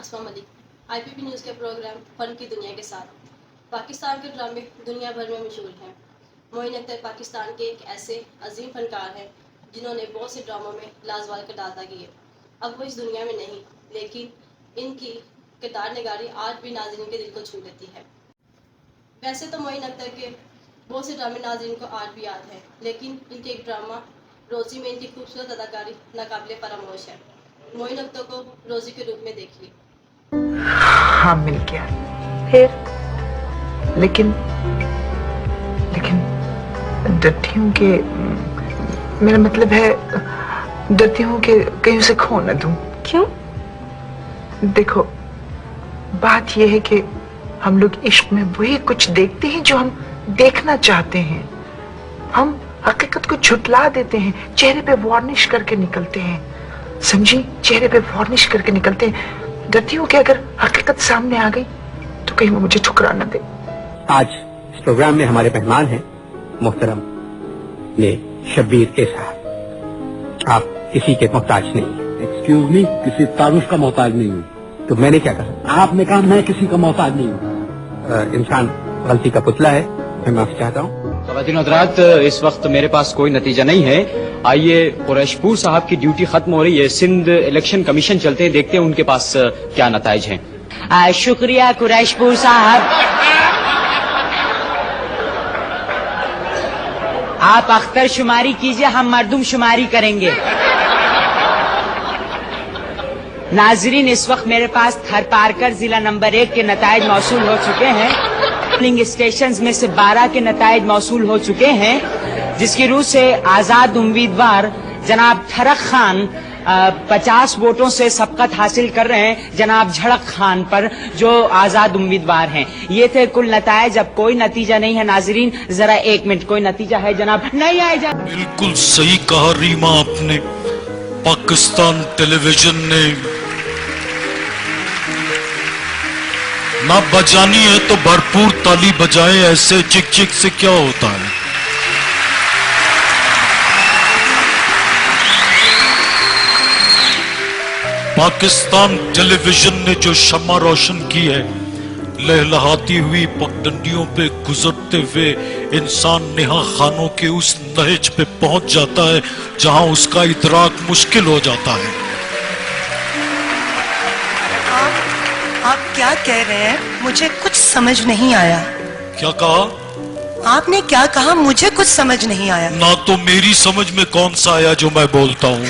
السلام علیکم۔ IPP news کے پروگرام فن کی دنیا کے ساتھ پاکستان کے ڈرامے دنیا بھر میں مشہور ہیں۔ معین اختر پاکستان کے ایک ایسے عظیم فنکار ہیں جنہوں نے بہت سے ڈراموں میں لازوال کردار ادا کیے۔ اب وہ اس دنیا میں نہیں، لیکن ان کی کردار نگاری آج بھی ناظرین کے دل کو چھو لیتی ہے۔ ویسے تو معین اختر کے بہت سے ڈرامے ناظرین کو آج بھی یاد ہیں، لیکن ان کے ایک ڈرامہ روزی میں ان کی خوبصورت اداکاری ناقابل فراموش ہے۔ معین اختر کو روزی کے روپ میں دیکھیے۔ ہاں مل گیا پھر، لیکن ڈرتی ہوں کہ میرا مطلب ہے ڈرتی ہوں کہ کہیں اسے کھو نہ دوں۔ کیوں؟ دیکھو بات یہ ہے کہ ہم لوگ عشق میں وہی کچھ دیکھتے ہیں جو ہم دیکھنا چاہتے ہیں۔ ہم حقیقت کو جھٹلا دیتے ہیں، چہرے پہ وارنش کر کے نکلتے ہیں، سمجھی؟ چہرے پہ وارنش کر کے نکلتے ہیں۔ ڈرتی ہوں کہ اگر حقیقت سامنے آ گئی تو کہیں وہ مجھے ٹھکرا نہ دے۔ آج اس پروگرام میں ہمارے مہمان ہیں محترم یہ شبیر کے صاحب۔ آپ کسی کے محتاج نہیں ہیں۔ ایکسکیوز می، کسی تعارف کا محتاج نہیں ہوں۔ تو میں نے کیا کہا؟ آپ نے کہا میں کسی کا محتاج نہیں ہوں۔ انسان غلطی کا پتلا ہے، میں معافی چاہتا ہوں۔ خواتین حضرات، اس وقت میرے پاس کوئی نتیجہ نہیں ہے۔ آئیے قریش پور صاحب کی ڈیوٹی ختم ہو رہی ہے، سندھ الیکشن کمیشن چلتے ہیں، دیکھتے ہیں ان کے پاس کیا نتائج ہیں۔ شکریہ قریش پور صاحب۔ آپ اختر شماری کیجئے، ہم مردم شماری کریں گے۔ ناظرین، اس وقت میرے پاس تھر پارکر ضلع نمبر 1 کے نتائج موصول ہو چکے ہیں۔ پولنگ اسٹیشنز میں سے 12 کے نتائج موصول ہو چکے ہیں، جس کی روح سے آزاد امیدوار جناب ٹھرک خان 50 ووٹوں سے سبقت حاصل کر رہے ہیں جناب جھڑک خان پر، جو آزاد امیدوار ہیں۔ یہ تھے کل نتائج۔ اب کوئی نتیجہ نہیں ہے ناظرین، ذرا ایک منٹ، کوئی نتیجہ ہے جناب؟ نہیں آئے جا۔ بالکل صحیح کہا ریما آپ نے۔ پاکستان ٹیلی ویژن نے نہ بجانی ہے تو بھرپور تالی بجائے، ایسے چک چک سے کیا ہوتا ہے۔ پاکستان ٹیلی ویژن نے جو شمع روشن کی ہے، لہلہاتی ہوئی پگڈنڈیوں پہ گزرتے ہوئے انسان نہا خانوں کے اس نہج پہ پہنچ جاتا ہے جہاں اس کا ادراک مشکل ہو جاتا ہے۔ آپ کیا کہہ رہے ہیں؟ مجھے کچھ سمجھ نہیں آیا۔ کیا کہا آپ نے؟ کیا کہا؟ مجھے کچھ سمجھ نہیں آیا۔ نہ تو میری سمجھ میں کون سا آیا جو میں بولتا ہوں۔